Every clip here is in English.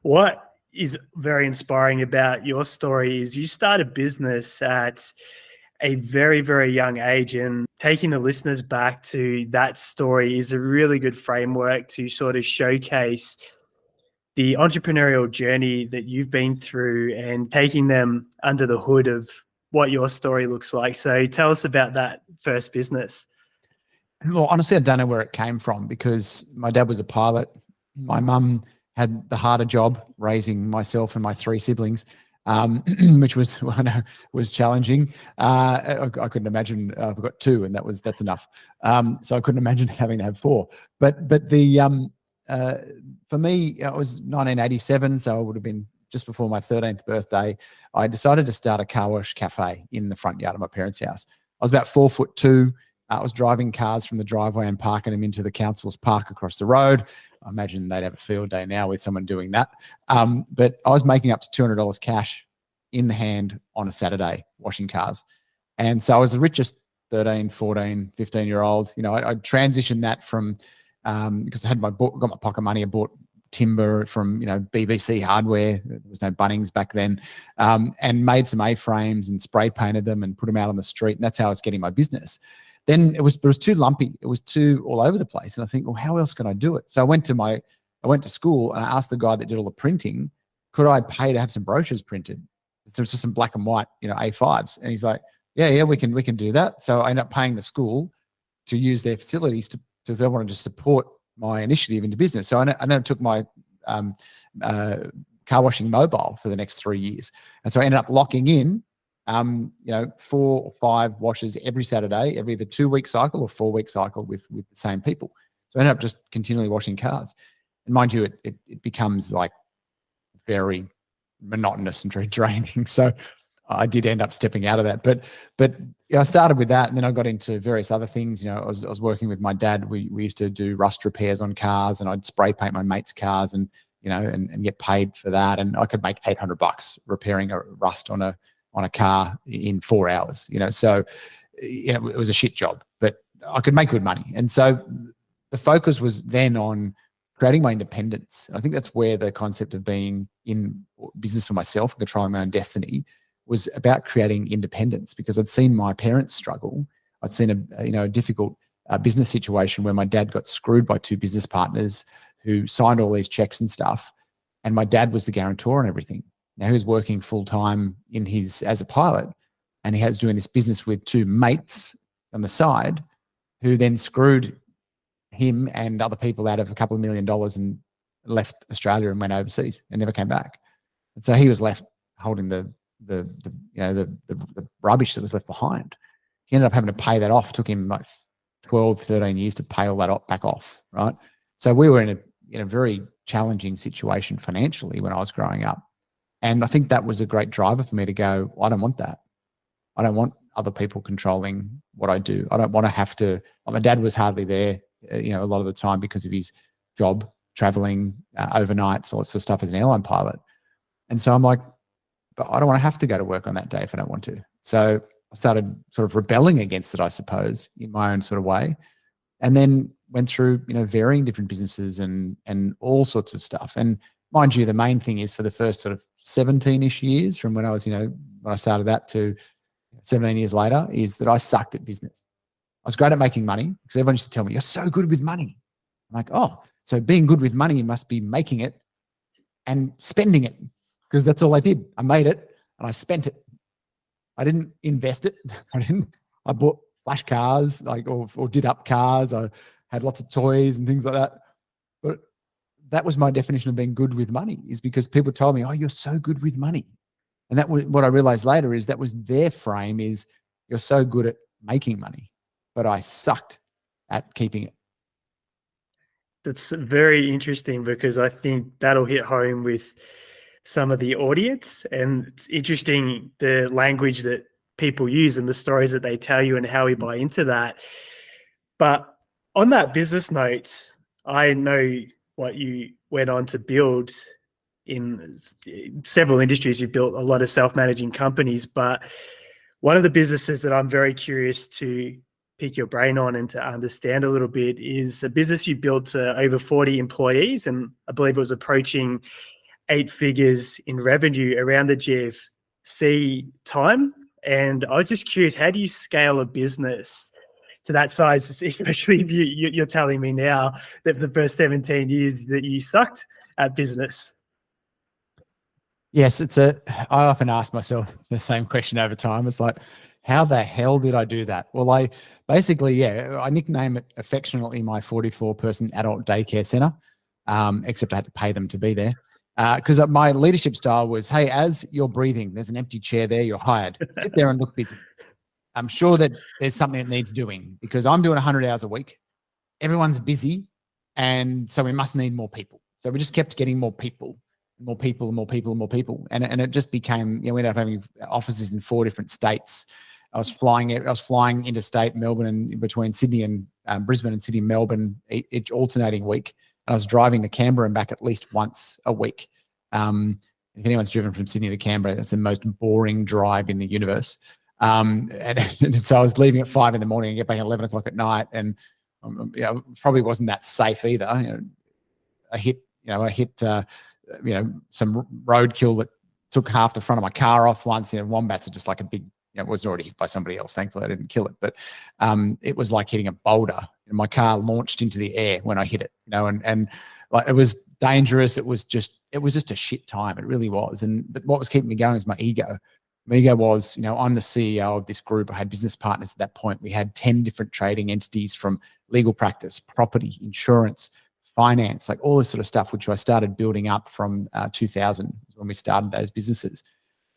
What is very inspiring about your story is you started a business at a very, very young age, and taking the listeners back to that story is a really good framework to sort of showcase the entrepreneurial journey that you've been through and taking them under the hood of what your story looks like. So tell us about that first business. Well, honestly, I don't know where it came from because my dad was a pilot. My mum had the harder job raising myself and my three siblings, which was was challenging. I couldn't imagine. I've got two, and that's enough. So I couldn't imagine having to have four. But for me, it was 1987, so I would have been just before my 13th birthday. I decided to start a car wash cafe in the front yard of my parents' house. I was about 4'2". I was driving cars from the driveway and parking them into the council's park across the road. I imagine they'd have a field day now with someone doing that. But I was making up to $200 cash in the hand on a Saturday washing cars. And so I was the richest 13, 14, 15-year-old. I transitioned that from because I had got my pocket money. I bought timber from BBC Hardware. There was no Bunnings back then, and made some A-frames and spray painted them and put them out on the street. And that's how I was getting my business. Then it was too lumpy. It was too all over the place. And I think, well, how else can I do it? So I went to school and I asked the guy that did all the printing, could I pay to have some brochures printed? So it's just some black and white, A5s. And he's like, yeah, we can do that. So I ended up paying the school to use their facilities because they wanted to support my initiative into business. So and then I took my car washing mobile for the next 3 years. And so I ended up locking in 4 or 5 washes every Saturday, every either 2-week cycle or 4-week cycle with the same people. So I ended up just continually washing cars. And mind you, it becomes like very monotonous and very draining. So I did end up stepping out of that. But I started with that, and then I got into various other things. I was working with my dad. We used to do rust repairs on cars, and I'd spray paint my mates' cars and get paid for that. And I could make $800 repairing a rust on a car in 4 hours, so, it was a shit job, but I could make good money. And so the focus was then on creating my independence. I think that's where the concept of being in business for myself and controlling my own destiny was about creating independence, because I'd seen my parents struggle. I'd seen a difficult business situation where my dad got screwed by 2 business partners who signed all these checks and stuff. And my dad was the guarantor on everything. Now he was working full time as a pilot, and he was doing this business with 2 mates on the side who then screwed him and other people out of a couple of $1 million and left Australia and went overseas and never came back. And so he was left holding the rubbish that was left behind. He ended up having to pay that off. It took him like 12, 13 years to pay all that back off, right? So we were in a very challenging situation financially when I was growing up. And I think that was a great driver for me to go, I don't want that. I don't want other people controlling what I do. I don't want to have to, my dad was hardly there, a lot of the time because of his job, traveling overnights, all that sort of stuff as an airline pilot. And so I'm like, but I don't want to have to go to work on that day if I don't want to. So I started sort of rebelling against it, I suppose, in my own sort of way. And then went through, varying different businesses and all sorts of stuff. And mind you, the main thing is for the first sort of 17-ish years from when I was, when I started that to 17 years later, is that I sucked at business. I was great at making money because everyone used to tell me, you're so good with money. I'm like, oh, so being good with money, you must be making it and spending it, because that's all I did. I made it and I spent it. I didn't invest it. I bought flash cars, or did up cars. I had lots of toys and things like that. But that was my definition of being good with money, is because people told me, oh, you're so good with money. And that was what I realized later, is that was their frame, is you're so good at making money, but I sucked at keeping it. That's very interesting, because I think that'll hit home with some of the audience. And it's interesting the language that people use and the stories that they tell you and how we buy into that. But on that business note, I know what you went on to build in several industries. You've built a lot of self-managing companies, but one of the businesses that I'm very curious to pick your brain on and to understand a little bit is a business you built to over 40 employees, and I believe it was approaching 8 figures in revenue around the GFC time. And I was just curious, how do you scale a business to that size, especially if you're telling me now that for the first 17 years that you sucked at business? Yes, I often ask myself the same question over time. It's like, how the hell did I do that? Well, I nickname it affectionately my 44-person adult daycare center, except I had to pay them to be there. Because my leadership style was, hey, as you're breathing, there's an empty chair there, you're hired. Sit there and look busy. I'm sure that there's something that needs doing because I'm doing 100 hours a week. Everyone's busy. And so we must need more people. So we just kept getting more people. More people and more people and more people. And it just became, we ended up having offices in 4 different states. I was flying interstate, Melbourne, and between Sydney and Brisbane and Sydney, Melbourne, each alternating week. And I was driving to Canberra and back at least once a week. If anyone's driven from Sydney to Canberra, that's the most boring drive in the universe. And so I was leaving at 5 a.m. and get back at 11 o'clock at night. And probably wasn't that safe either. I hit some roadkill that took half the front of my car off once. Wombats are just like a big, it was already hit by somebody else. Thankfully, I didn't kill it, but it was like hitting a boulder. My car launched into the air when I hit it, and like it was dangerous. It was just a shit time. It really was. But what was keeping me going is my ego. My ego was, I'm the CEO of this group. I had business partners at that point. We had 10 different trading entities from legal practice, property, insurance, finance, like all this sort of stuff, which I started building up from 2000 when we started those businesses.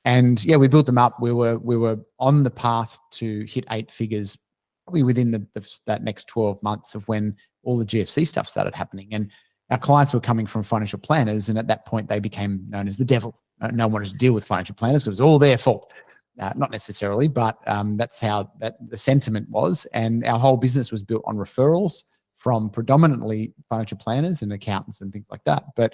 And yeah, we built them up. We were on the path to hit 8 figures probably within that next 12 months of when all the GFC stuff started happening. And our clients were coming from financial planners. And at that point, they became known as the devil. No one wanted to deal with financial planners because it was all their fault. Not necessarily, but that's how the sentiment was. And our whole business was built on referrals from predominantly financial planners and accountants and things like that. But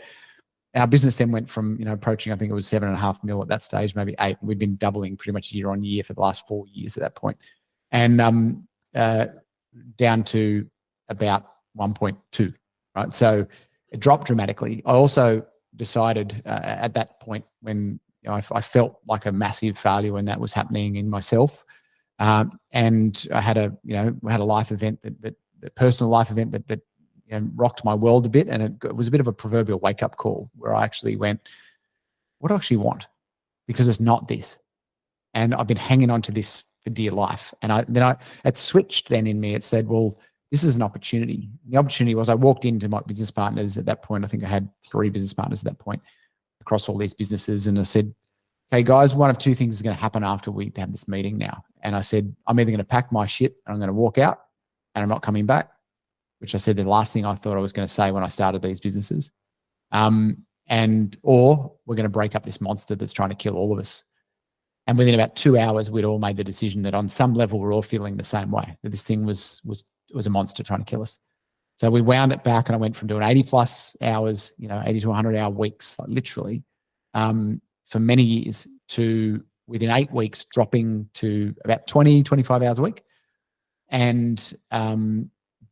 our business then went from, approaching, I think it was 7.5 mil at that stage, maybe 8. We'd been doubling pretty much year on year for the last 4 years at that point. And down to about 1.2, right? So it dropped dramatically. I also decided at that point when I felt like a massive failure when that was happening in myself. And I had a life event that personal life event that rocked my world a bit. And it was a bit of a proverbial wake-up call where I actually went, what do I actually want? Because it's not this. And I've been hanging on to this for dear life. And it switched then in me. It said, well, this is an opportunity. The opportunity was I walked into my business partners at that point. I think I had 3 business partners at that point across all these businesses. And I said, hey guys, one of 2 things is going to happen after we have this meeting now. And I said, I'm either going to pack my shit and I'm going to walk out and I'm not coming back, which I said the last thing I thought I was going to say when I started these businesses. Or we're going to break up this monster that's trying to kill all of us. And within about 2 hours, we'd all made the decision that on some level, we're all feeling the same way, that this thing was a monster trying to kill us. So we wound it back and I went from doing 80 plus hours, 80 to 100 hour weeks, like literally, for many years to within 8 weeks, dropping to about 20, 25 hours a week and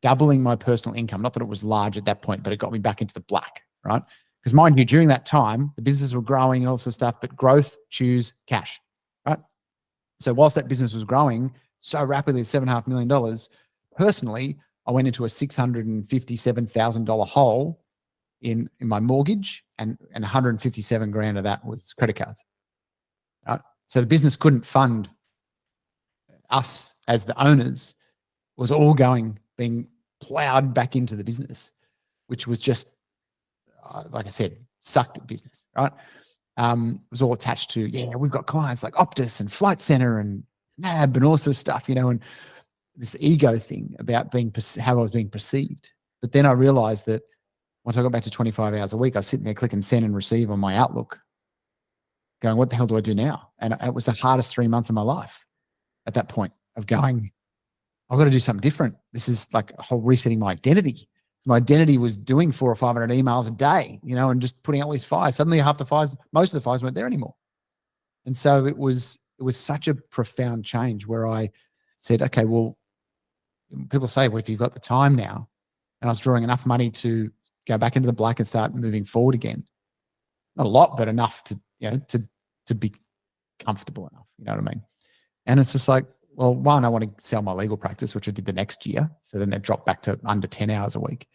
doubling my personal income. Not that it was large at that point, but it got me back into the black, right? Because mind you, during that time, the businesses were growing and all sorts of stuff, but growth chews cash, right? So whilst that business was growing so rapidly, $7.5 million, personally, I went into a $657,000 hole in my mortgage and 157 grand of that was credit cards, right? So the business couldn't fund us as the owners. It was all being plowed back into the business, which was just, like I said, sucked at business, right? It was all attached to, we've got clients like Optus and Flight Centre and NAB and all sorts of stuff, and this ego thing about how I was being perceived. But then I realized that once I got back to 25 hours a week, I was sitting there clicking send and receive on my Outlook going, what the hell do I do now? And it was the hardest 3 months of my life at that point of going, I've got to do something different. This is like a whole resetting my identity. So my identity was doing 400 or 500 emails a day, and just putting out all these fires. Suddenly half the fires, most of the fires weren't there anymore. And so it was such a profound change where I said, okay, well, people say, well, if you've got the time now, and I was drawing enough money to go back into the black and start moving forward again. not a lot, but enough to, to be comfortable enough. You know what I mean? And it's just like, well, one, I want to sell my legal practice, which I did the next year. So then that dropped back to under 10 hours a week.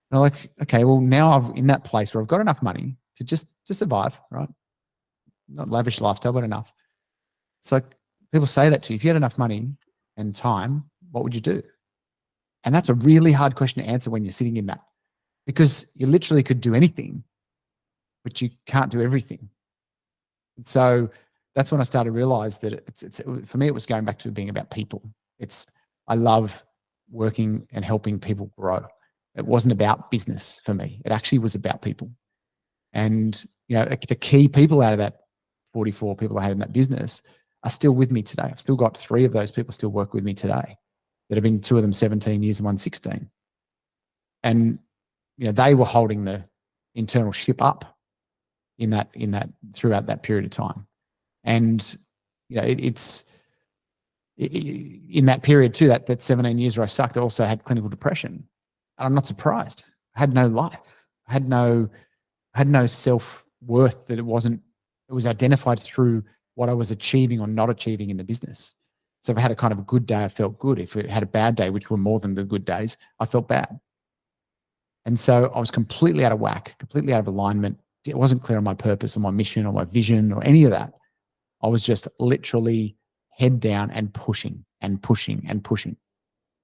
And I'm like, okay, well, now I'm in that place where I've got enough money to just survive, right? Not lavish lifestyle, but enough. So people say that to you. If you had enough money and time, what would you do? And that's a really hard question to answer when you're sitting in that, because you literally could do anything, but you can't do everything. And so that's when I started to realize that it's for me, it was going back to being about people. I love working and helping people grow. It wasn't about business for me. It actually was about people. And, the key people out of that 44 people I had in that business are still with me today. I've still got 3 of those people still work with me today that have been 2 of them 17 years and 1 16. And, they were holding the internal ship up in that throughout that period of time. And, it's in that period too, that 17 years where I sucked, I also had clinical depression. And I'm not surprised. I had no life. I had no self-worth, that it was identified through what I was achieving or not achieving in the business. So if I had a kind of a good day, I felt good. If it had a bad day, which were more than the good days, I felt bad. And so I was completely out of whack, completely out of alignment. It wasn't clear on my purpose or my mission or my vision or any of that. I was just literally head down and pushing and pushing and pushing,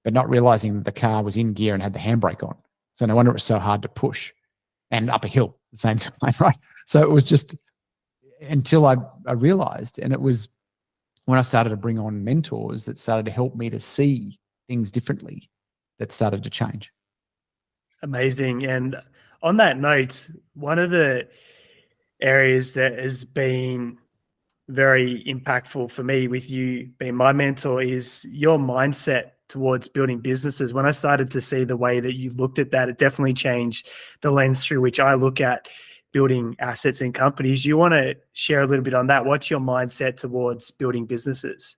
but not realizing that the car was in gear and had the handbrake on. So no wonder it was so hard to push and up a hill at the same time, right? So it was just until I realized, and it was when I started to bring on mentors that started to help me to see things differently, that started to change. Amazing. And on that note, one of the areas that has been very impactful for me with you being my mentor is your mindset towards building businesses. When I started to see the way that you looked at that, it definitely changed the lens through which I look at building assets and companies. You want to share a little bit on that? What's your mindset towards building businesses?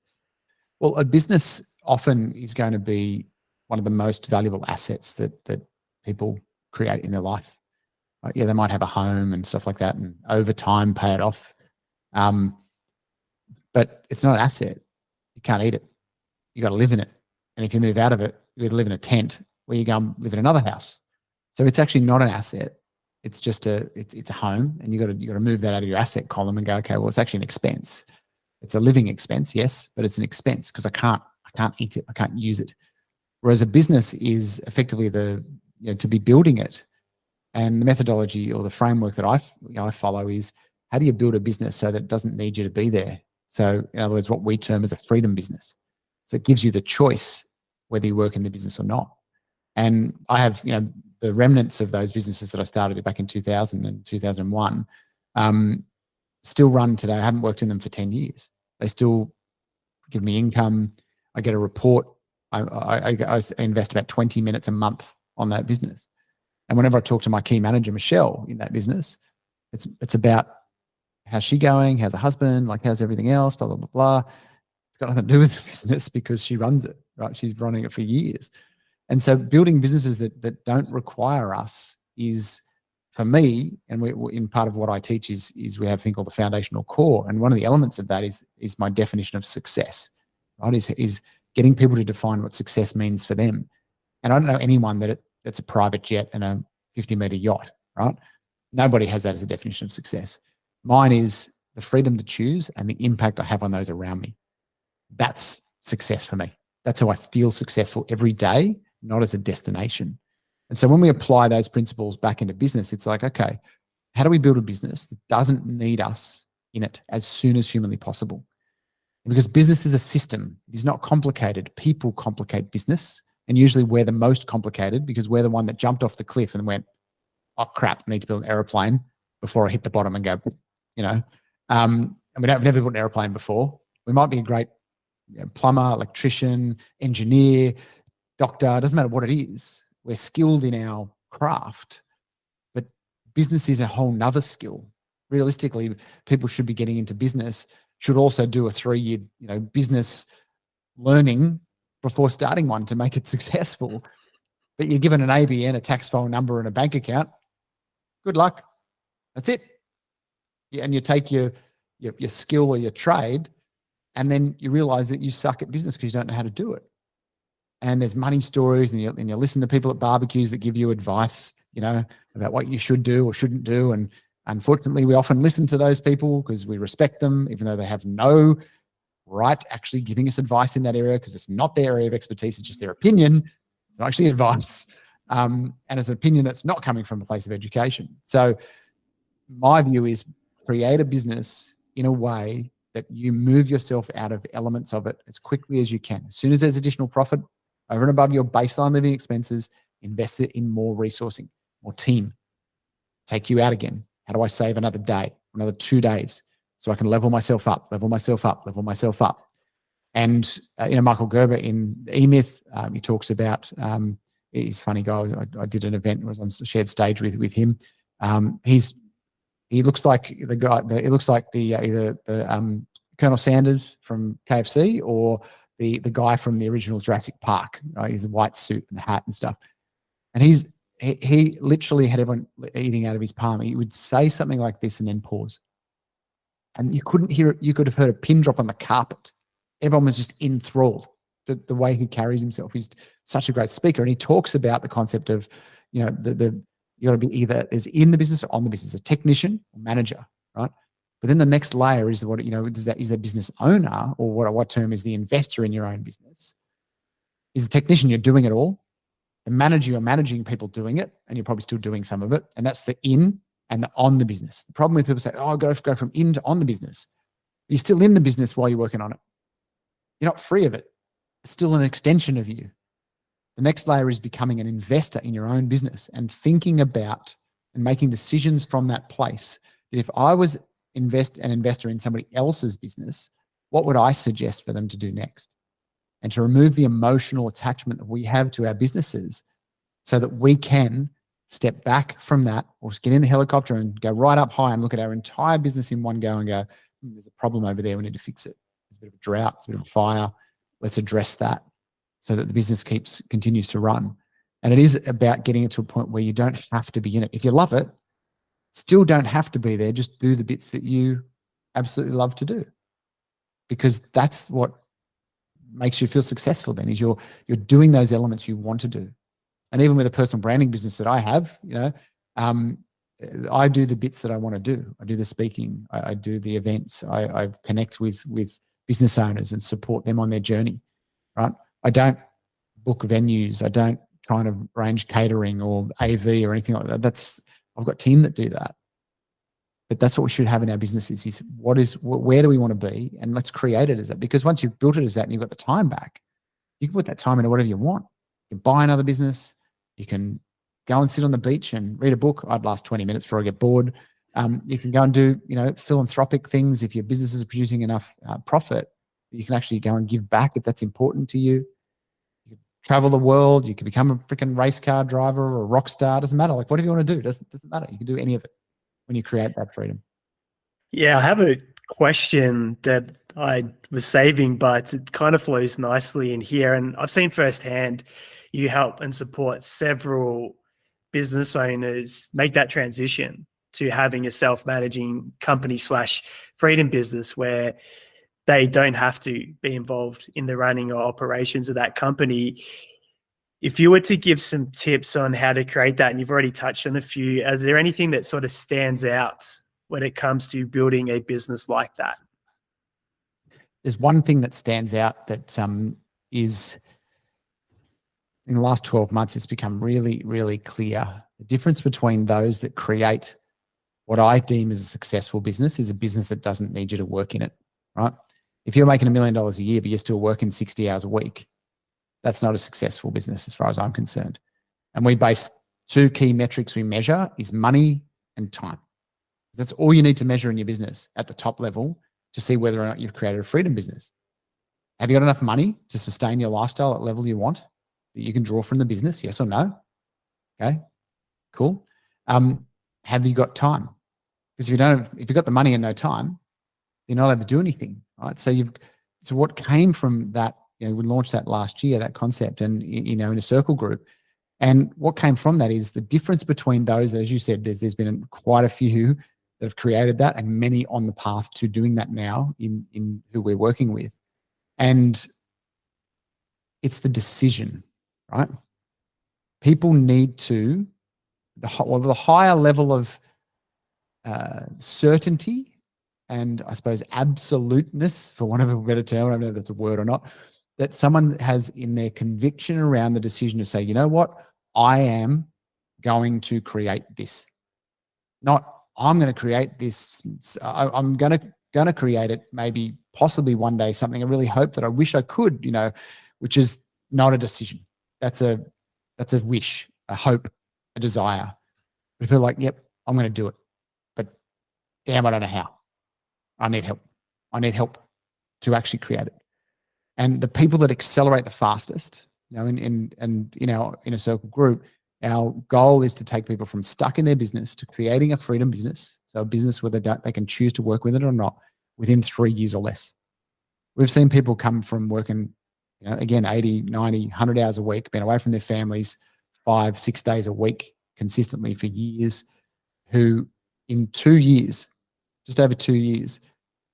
Well, a business often is going to be one of the most valuable assets that people create in their life. Right? Yeah, they might have a home and stuff like that, and over time pay it off. But it's not an asset. You can't eat it. You got to live in it. And if you move out of it, you either live in a tent or you go and live in another house. So it's actually not an asset. It's just it's a home, and you got to move that out of your asset column and go, okay, well, it's actually an expense. It's a living expense, yes, but it's an expense because I can't eat it. I can't use it. Whereas a business is effectively to be building it. And the methodology or the framework that I follow is, how do you build a business so that it doesn't need you to be there? So in other words, what we term as a freedom business. So it gives you the choice whether you work in the business or not. And I have, the remnants of those businesses that I started back in 2000 and 2001 still run today. I haven't worked in them for 10 years. They still give me income. I get a report. I invest about 20 minutes a month on that business. And whenever I talk to my key manager, Michelle, in that business, it's about how's she going? How's her husband? Like, how's everything else? Blah, blah, blah, blah. It's got nothing to do with the business because she runs it, right? She's running it for years. And so building businesses that don't require us is, for me, and in part of what I teach is we have a thing called the foundational core. And one of the elements of that is my definition of success, right? Is getting people to define what success means for them. And I don't know anyone that's a private jet and a 50-meter yacht, right? Nobody has that as a definition of success. Mine is the freedom to choose and the impact I have on those around me. That's success for me. That's how I feel successful every day, not as a destination. And so when we apply those principles back into business, it's like, okay, how do we build a business that doesn't need us in it as soon as humanly possible? And because business is a system, it is not complicated. People complicate business. And usually we're the most complicated because we're the one that jumped off the cliff and went, oh crap, I need to build an airplane before I hit the bottom and go, and we've never built an airplane before. We might be a great plumber, electrician, engineer, doctor, it doesn't matter what it is. We're skilled in our craft, but business is a whole nother skill. Realistically, people should be getting into business, should also do a 3-year, business learning before starting one to make it successful. But you're given an ABN, a tax phone number, and a bank account. Good luck. That's it. and you take your skill or your trade, and then you realize that you suck at business because you don't know how to do it. And there's money stories, and you listen to people at barbecues that give you advice, about what you should do or shouldn't do. And unfortunately, we often listen to those people because we respect them, even though they have no right actually giving us advice in that area, because it's not their area of expertise. It's just their opinion. It's not actually advice. And it's an opinion that's not coming from a place of education. So my view is create a business in a way that you move yourself out of elements of it as quickly as you can. As soon as there's additional profit over and above your baseline living expenses, invest it in more resourcing, more team. Take you out again. How do I save another day, another 2 days, so I can level myself up? And, Michael Gerber in E-Myth, he talks about, he's a funny guy. I did an event, I was on the shared stage with him. He looks like the guy, it looks like either the Colonel Sanders from KFC or the guy from the original Jurassic Park. Right? He's a white suit and hat and stuff. And he literally had everyone eating out of his palm. He would say something like this and then pause. And you couldn't hear it. You could have heard a pin drop on the carpet. Everyone was just enthralled. The way he carries himself. He's such a great speaker. And he talks about the concept of, you got to be either is in the business or on the business, a technician or manager, right? But then the next layer is is the business owner, or what term is the investor in your own business? Is the technician, you're doing it all. The manager, you're managing people doing it, and you're probably still doing some of it. And that's the in and the on the business. The problem with people say, I've got to go from in to on the business. You're still in the business while you're working on it. You're not free of it. It's still an extension of you. The next layer is becoming an investor in your own business and thinking about and making decisions from that place. That if I was an investor in somebody else's business, what would I suggest for them to do next? And to remove the emotional attachment that we have to our businesses so that we can step back from that, or get in the helicopter and go right up high and look at our entire business in one go and go, there's a problem over there, we need to fix it. There's a bit of a drought, there's a bit of a fire. Let's address that so that the business continues to run. And it is about getting it to a point where you don't have to be in it. If you love it, still don't have to be there. Just do the bits that you absolutely love to do, because that's what makes you feel successful. Then is you're doing those elements you want to do. And even with a personal branding business that I have, I do the bits that I want to do. I do the speaking. I do the events. I connect with business owners and support them on their journey. Right? I don't book venues. I don't try and arrange catering or AV or anything like that. I've got a team that do that. But that's what we should have in our businesses is where do we want to be? And let's create it as that. Because once you've built it as that and you've got the time back, you can put that time into whatever you want. You can buy another business. You can go and sit on the beach and read a book. I'd last 20 minutes before I get bored. You can go and do, philanthropic things. If your business is producing enough profit, you can actually go and give back if that's important to you. You can travel the world. You can become a freaking race car driver or a rock star. Doesn't matter. Like whatever you want to do, doesn't matter. You can do any of it when you create that freedom. Yeah, I have a question that I was saving, but it kind of flows nicely in here. And I've seen firsthand you help and support several business owners make that transition to having a self-managing company / freedom business where they don't have to be involved in the running or operations of that company. If you were to give some tips on how to create that, and you've already touched on a few, is there anything that sort of stands out when it comes to building a business like that? There's one thing that stands out that is in the last 12 months, it's become really, really clear. The difference between those that create what I deem as a successful business is a business that doesn't need you to work in it, right? If you're making $1 million a year, but you're still working 60 hours a week, that's not a successful business as far as I'm concerned. And we base 2 key metrics we measure is money and time. That's all you need to measure in your business at the top level to see whether or not you've created a freedom business. Have you got enough money to sustain your lifestyle at the level you want that you can draw from the business? Yes or no? Okay, cool. Have you got time? Because if you've got the money and no time, you're not able to do anything, right? So what came from that, we launched that last year, that concept, and in a circle group. And what came from that is the difference between those, as you said, there's been quite a few that have created that, and many on the path to doing that now in who we're working with. And it's the decision, right? People need to, the higher level of certainty and I suppose absoluteness, for want of a better term, I don't know if that's a word or not, that someone has in their conviction around the decision to say, you know what, I am going to create this. Not, I'm going to create this. I'm going to create it, maybe possibly one day, something I really hope that I wish I could, you know, which is not a decision. That's a wish, a hope, a desire. But if you're like, yep, I'm going to do it, but damn, I don't know how. I need help. I need help to actually create it. And the people that accelerate the fastest, you know, in our inner circle group, our goal is to take people from stuck in their business to creating a freedom business. So a business where they can choose to work with it or not within 3 years or less. We've seen people come from working, you know, again, 80, 90, 100 hours a week, been away from their families 5, 6 days a week consistently for years, who in 2 years, just over 2 years,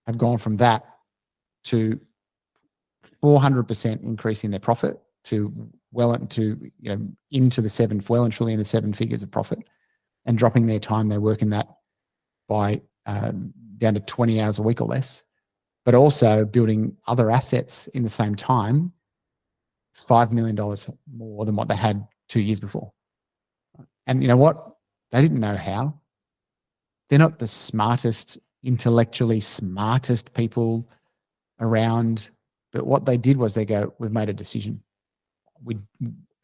have gone from that to 400% increase in their profit to well into, you know, into the well and truly in the 7 figures of profit, and dropping their time they work in that by down to 20 hours a week or less, but also building other assets in the same time, $5 million more than what they had 2 years before. And you know what? They didn't know how. They're not the smartest, intellectually smartest people around, but what they did was they go, we've made a decision.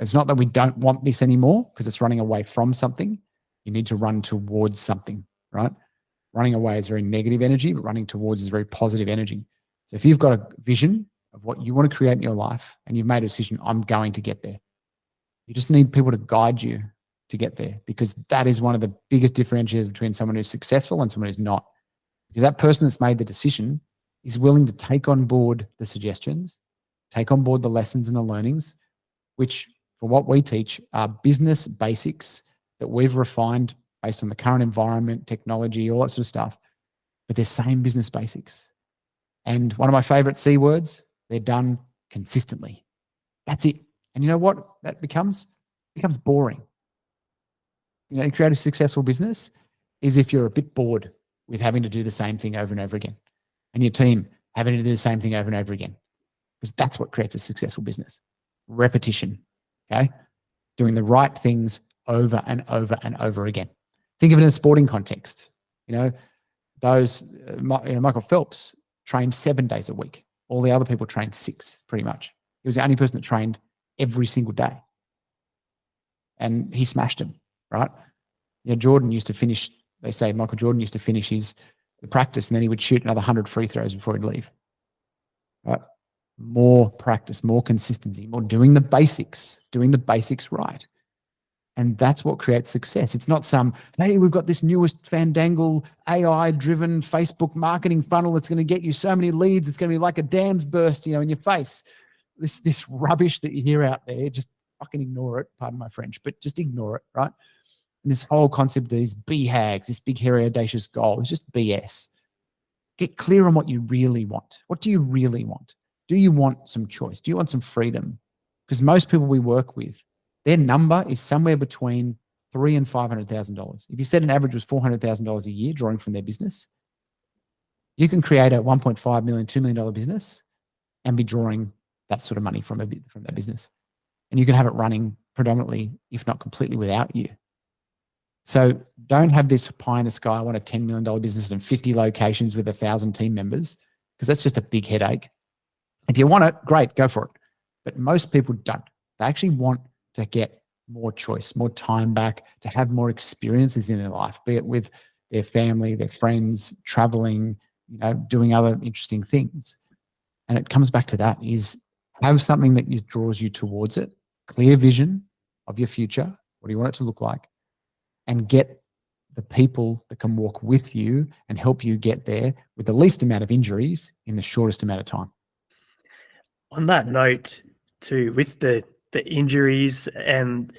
It's not that we don't want this anymore because it's running away from something. You need to run towards something, right? Running away is very negative energy, but running towards is very positive energy. So if you've got a vision of what you want to create in your life and you've made a decision, I'm going to get there. You just need people to guide you to get there, because that is one of the biggest differentiators between someone who's successful and someone who's not. Because that person that's made the decision is willing to take on board the suggestions, take on board the lessons and the learnings, which for what we teach are business basics that we've refined based on the current environment, technology, all that sort of stuff, but they're same business basics. And one of my favorite C words, they're done consistently. That's it. And you know what that becomes? It becomes boring. You know, you create a successful business is if you're a bit bored with having to do the same thing over and over again, and your team having to do the same thing over and over again, because that's what creates a successful business. Repetition, okay? Doing the right things over and over and over again. Think of it in a sporting context. You know, Michael Phelps trained 7 days a week. All the other people trained 6, pretty much. He was the only person that trained every single day. And he smashed him, right? You know, Jordan used to finish, they say Michael Jordan used to finish the practice and then he would shoot another 100 free throws before he'd leave. Right? More practice, more consistency, more doing the basics right. And that's what creates success. It's not some, hey, we've got this newest fandangle AI-driven Facebook marketing funnel that's going to get you so many leads. It's going to be like a dam's burst, you know, in your face. This rubbish that you hear out there, just fucking ignore it. Pardon my French, but just ignore it, right? And this whole concept of these BHAGs, this big, hairy, audacious goal, is just BS. Get clear on what you really want. What do you really want? Do you want some choice? Do you want some freedom? Because most people we work with, their number is somewhere between $300,000 and $500,000. If you said an average was $400,000 a year drawing from their business, you can create a $1.5 million, $2 million business and be drawing that sort of money from that business. And you can have it running predominantly, if not completely, without you. So don't have this pie in the sky, I want a $10 million business and 50 locations with 1,000 team members, because that's just a big headache. If you want it, great, go for it. But most people don't. They actually want to get more choice, more time back, to have more experiences in their life, be it with their family, their friends, traveling, you know, doing other interesting things. And it comes back to that, is have something that draws you towards it, clear vision of your future. What do you want it to look like? And get the people that can walk with you and help you get there with the least amount of injuries in the shortest amount of time. On that note, too, with the injuries and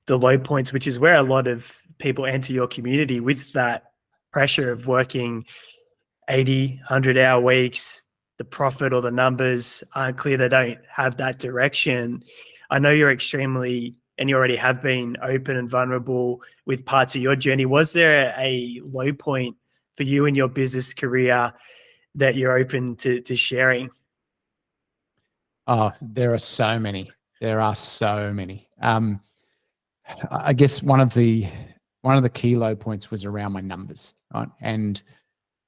the low points, which is where a lot of people enter your community with that pressure of working 80, 100-hour weeks, the profit or the numbers aren't clear, they don't have that direction. I know you're extremely, and you already have been open and vulnerable with parts of your journey. Was there a low point for you in your business career that you're open to sharing? Oh, there are so many. There are so many. I guess one of the key low points was around my numbers, right? And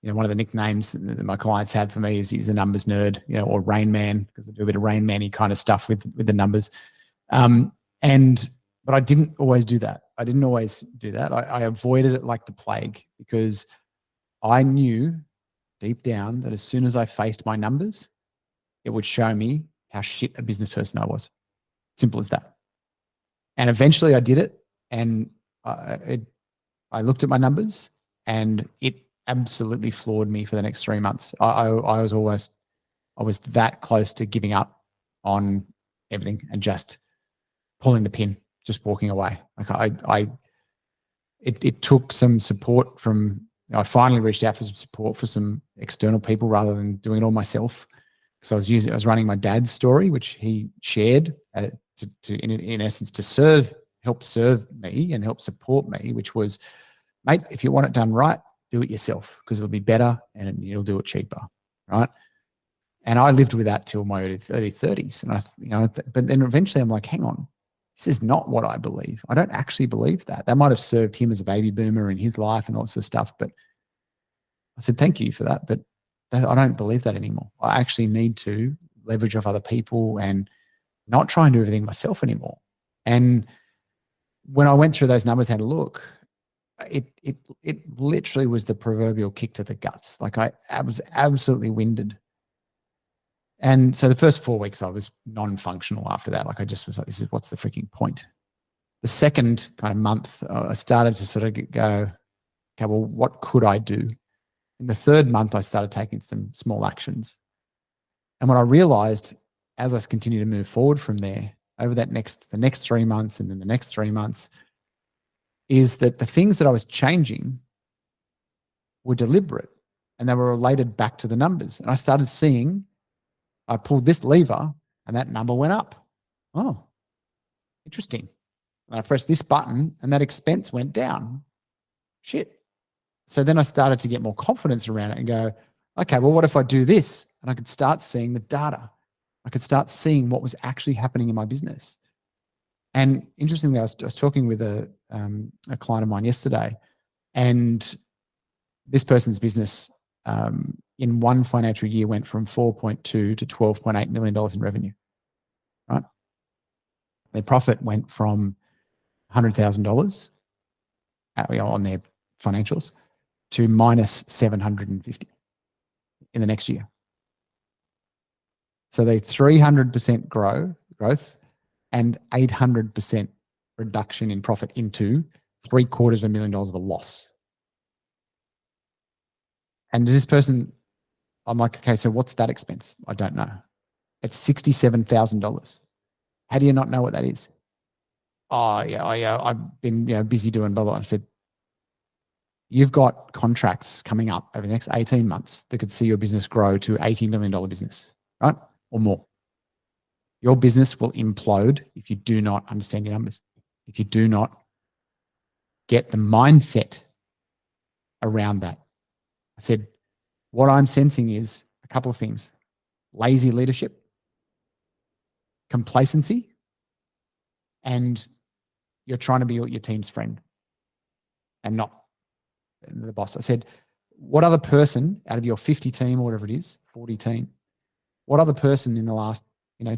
one of the nicknames that my clients have for me is the numbers nerd, or Rain Man, because I do a bit of Rain Man-y kind of stuff with the numbers. But I didn't always do that. I avoided it like the plague, because I knew deep down that as soon as I faced my numbers, it would show me how shit a business person I was. Simple as that. And eventually I did it, and I looked at my numbers, and it absolutely floored me for the next 3 months. I was that close to giving up on everything and just pulling the pin, just walking away. Like it took some support from, I finally reached out for some support for some external people rather than doing it all myself. So I was running my dad's story, which he shared in essence to help serve me and help support me, which was, mate, if you want it done right, do it yourself, because it'll be better and you'll do it cheaper, right? And I lived with that till my early 30s, and but then eventually I'm like, hang on, this is not what I believe. I don't actually believe that. That might have served him as a baby boomer in his life and all this stuff, but I said, thank you for that, but I don't believe that anymore. I actually need to leverage off other people and not try and do everything myself anymore. And when I went through those numbers, had a look, it literally was the proverbial kick to the guts. Like I was absolutely winded. And so the first 4 weeks I was non-functional after that. Like I just was like, what's the freaking point? The second kind of month, I started to sort of go, okay, well, what could I do? In the third month, I started taking some small actions. And what I realized as I continued to move forward from there over the next 3 months and then the next 3 months is that the things that I was changing were deliberate and they were related back to the numbers. And I started seeing, I pulled this lever and that number went up. Oh, interesting. And I pressed this button and that expense went down. Shit. So then I started to get more confidence around it and go, okay, well, what if I do this? And I could start seeing the data. I could start seeing what was actually happening in my business. And interestingly, I was talking with a client of mine yesterday, and this person's business in one financial year went from $4.2 to $12.8 million in revenue, right? Their profit went from $100,000 on their financials to minus 750 in the next year. So they 300% growth and 800% reduction in profit into $750,000 of a loss. And this person, I'm like, okay, so what's that expense? I don't know. It's $67,000. How do you not know what that is? Oh yeah, I've been busy doing blah blah. I said, you've got contracts coming up over the next 18 months that could see your business grow to $80 million business, right? Or more. Your business will implode if you do not understand your numbers, if you do not get the mindset around that. I said, what I'm sensing is a couple of things: lazy leadership, complacency, and you're trying to be your team's friend and not the boss. I said, what other person out of your 50 team or whatever it is, 40 team, what other person in the last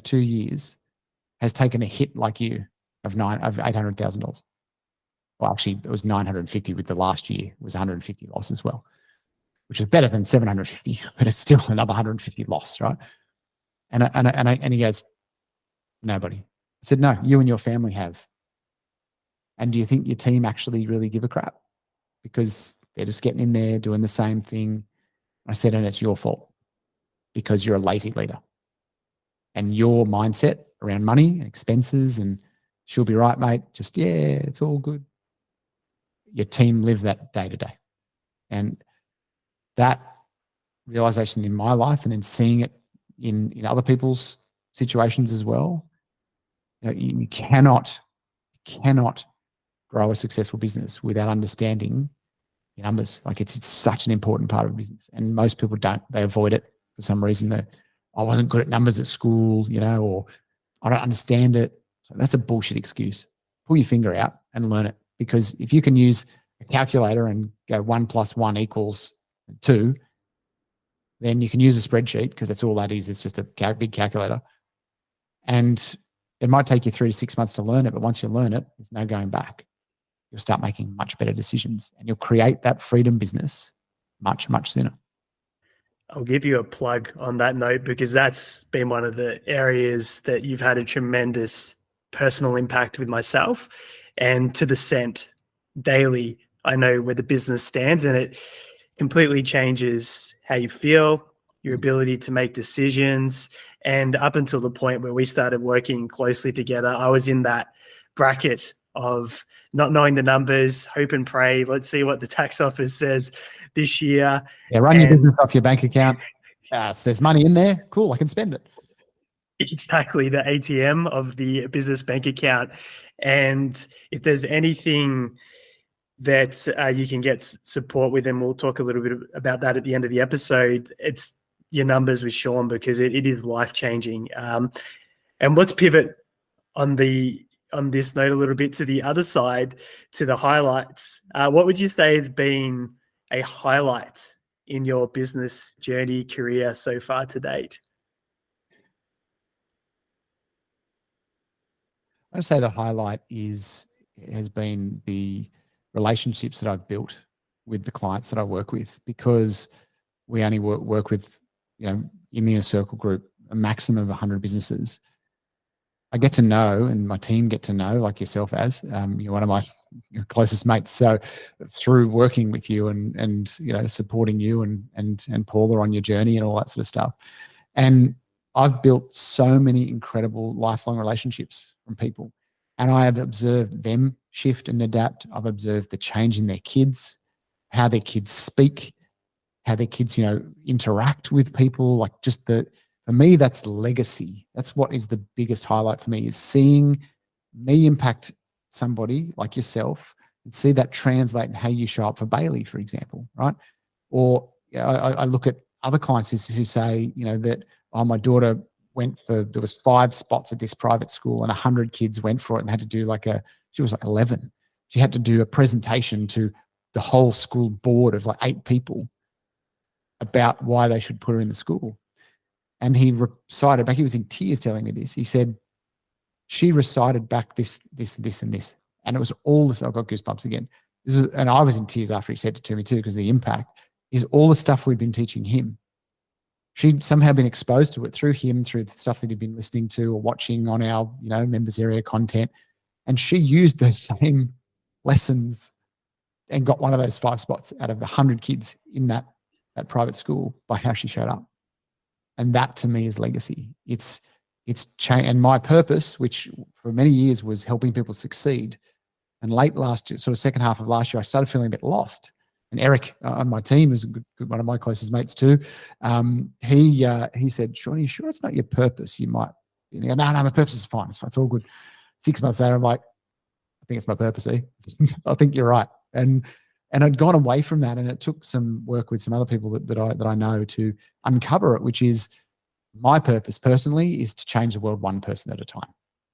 2 years has taken a hit like you of $800,000? Well, actually, it was 950 with the last year. It was 150 loss as well, which is better than 750, but it's still another 150 loss, right? And he goes, nobody. I said, no, you and your family have. And do you think your team actually really give a crap? Because they're just getting in there doing the same thing. I said, and it's your fault because you're a lazy leader. And your mindset around money and expenses and she'll be right, mate. Just, yeah, it's all good. Your team live that day to day. And that realization in my life, and then seeing it in other people's situations as well, you cannot grow a successful business without understanding your numbers. Like it's such an important part of business, and most people don't. They avoid it for some reason. That I wasn't good at numbers at school, or I don't understand it. So that's a bullshit excuse. Pull your finger out and learn it, because if you can use a calculator and go 1 + 1 = 2, then you can use a spreadsheet, because that's all that is. It's just a big calculator. And it might take you 3 to 6 months to learn it, but once you learn it, there's no going back. You'll start making much better decisions, and you'll create that freedom business much, much sooner. I'll give you a plug on that note, because that's been one of the areas that you've had a tremendous personal impact with myself, and to the cent daily. I know where the business stands, and it completely changes how you feel, your ability to make decisions. And up until the point where we started working closely together, I was in that bracket of not knowing the numbers, hope and pray. Let's see what the tax office says this year. Yeah, run your business off your bank account. So there's money in there. Cool, I can spend it. Exactly, the ATM of the business bank account. And if there's anything that you can get support with, and we'll talk a little bit about that at the end of the episode, it's your numbers with Sean, because it is life-changing. And let's pivot on this note a little bit to the other side, to the highlights. What would you say has been a highlight in your business journey, career so far to date? I'd say the highlight has been the relationships that I've built with the clients that I work with, because we only work with, in the inner circle group, a maximum of 100 businesses. I get to know, and my team get to know, like yourself, you're one of my closest mates. So through working with you and supporting you and Paula on your journey and all that sort of stuff. And I've built so many incredible lifelong relationships from people, and I have observed them shift and adapt. I've observed the change in their kids, how their kids speak, how their kids, interact with people. Like for me, that's legacy. That's what is the biggest highlight for me, is seeing me impact somebody like yourself and see that translate in how you show up for Bailey, for example, right? Or I look at other clients who say, that, oh, my daughter there was 5 spots at this private school and 100 kids went for it and had to do she was 11. She had to do a presentation to the whole school board of 8 people about why they should put her in the school. And he recited back, he was in tears telling me this. He said, she recited back this, and this. And it was all this, I've got goosebumps again. And I was in tears after he said it to me too, because the impact is all the stuff we've been teaching him. She'd somehow been exposed to it through him, through the stuff that he'd been listening to or watching on our, members area content. And she used those same lessons and got one of those 5 spots out of the 100 kids in that private school by how she showed up. And that to me is legacy. It's change. And my purpose, which for many years was helping people succeed. And late last year, sort of second half of last year, I started feeling a bit lost. And Eric on my team, who's one of my closest mates too, he said, Sean, are you sure it's not your purpose? You might, no, my purpose is fine. It's all good. 6 months later, I'm like, I think it's my purpose, eh? I think you're right. And I'd gone away from that, and it took some work with some other people that I know to uncover it, which is my purpose personally is to change the world one person at a time,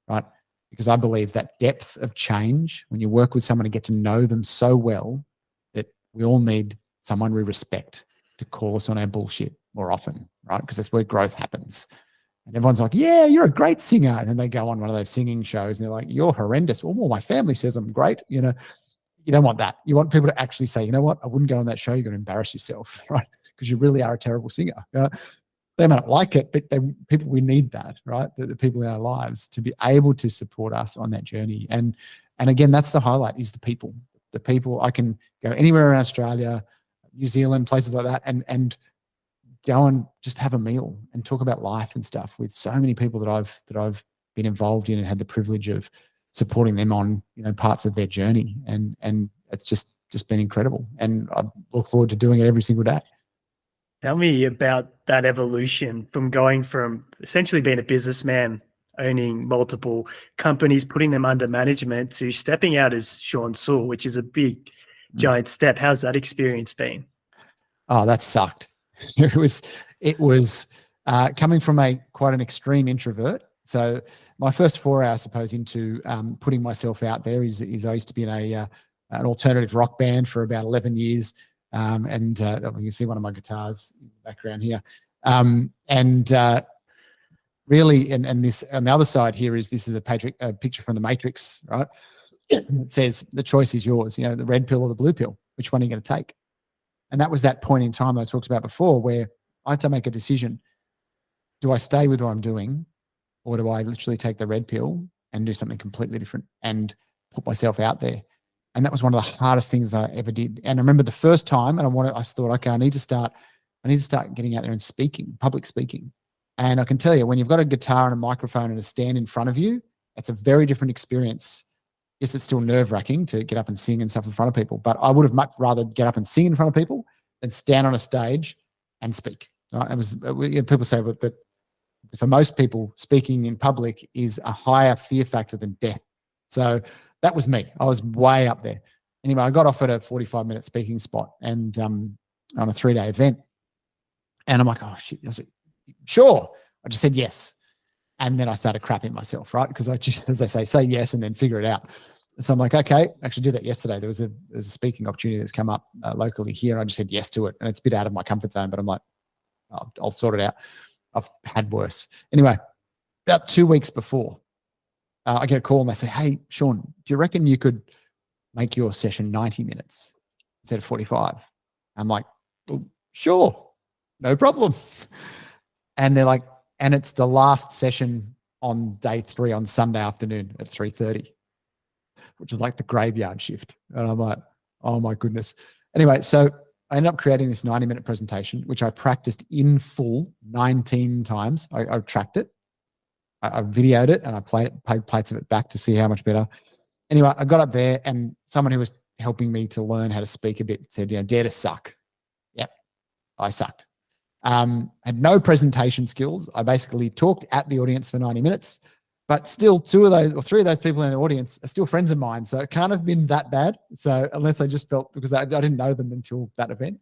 right? Because I believe that depth of change, when you work with someone and get to know them so well, that we all need someone we respect to call us on our bullshit more often, right? Because that's where growth happens. And everyone's like, yeah, you're a great singer. And then they go on one of those singing shows and they're like, you're horrendous. Well, my family says I'm great. You don't want that. You want people to actually say, you know what, I wouldn't go on that show. You're going to embarrass yourself, right? Because you really are a terrible singer. They might not like it, but we need that, right? The people in our lives to be able to support us on that journey. And again, that's the highlight, is the people. The people. I can go anywhere in Australia, New Zealand, places like that, and go and just have a meal and talk about life and stuff with so many people that I've been involved in and had the privilege of supporting them on parts of their journey. And it's just just been incredible. And I look forward to doing it every single day. Tell me about that evolution from going from essentially being a businessman, owning multiple companies, putting them under management, to stepping out as Sean Soole, which is a big, giant step. How's that experience been? Oh, that sucked. It was coming from quite an extreme introvert. So my first foray, I suppose, into putting myself out there is I used to be in an alternative rock band for about 11 years. And you can see one of my guitars in the background here. Really, and this on the other side here this is a picture from the Matrix, right? It says the choice is yours, the red pill or the blue pill. Which one are you going to take? And that was that point in time that I talked about before, where I had to make a decision. Do I stay with what I'm doing, or do I literally take the red pill and do something completely different and put myself out there? And that was one of the hardest things I ever did. And I remember the first time, and I thought, okay, I need to start getting out there and speaking, public speaking. And I can tell you, when you've got a guitar and a microphone and a stand in front of you, it's a very different experience. Yes, it's still nerve-wracking to get up and sing and stuff in front of people, but I would have much rather get up and sing in front of people than stand on a stage and speak. Right? People say that for most people, speaking in public is a higher fear factor than death. So that was me. I was way up there. Anyway, I got offered a 45-minute speaking spot and on a 3-day event. And I'm like, oh, shit. I said, sure. I just said yes. And then I started crapping myself, right? Because I just, as they say yes and then figure it out. And so I'm like, okay, I actually did that yesterday. There's a speaking opportunity that's come up locally here. And I just said yes to it. And it's a bit out of my comfort zone, but I'm like, I'll sort it out. I've had worse. Anyway, about 2 weeks before, I get a call and they say, hey, Sean, do you reckon you could make your session 90 minutes instead of 45? I'm like, well, sure, no problem. And they're like, and it's the last session on day 3 on Sunday afternoon at 3:30, which is like the graveyard shift. And I'm like, oh my goodness. Anyway, so I ended up creating this 90-minute presentation, which I practiced in full 19 times. I tracked it. I videoed it and I played plates of it back to see how much better. Anyway, I got up there and someone who was helping me to learn how to speak a bit said, dare to suck. Yep, I sucked. Had no presentation skills. I basically talked at the audience for 90 minutes, but still 2 of those or 3 of those people in the audience are still friends of mine. So it can't have been that bad. So unless I just felt, because I didn't know them until that event,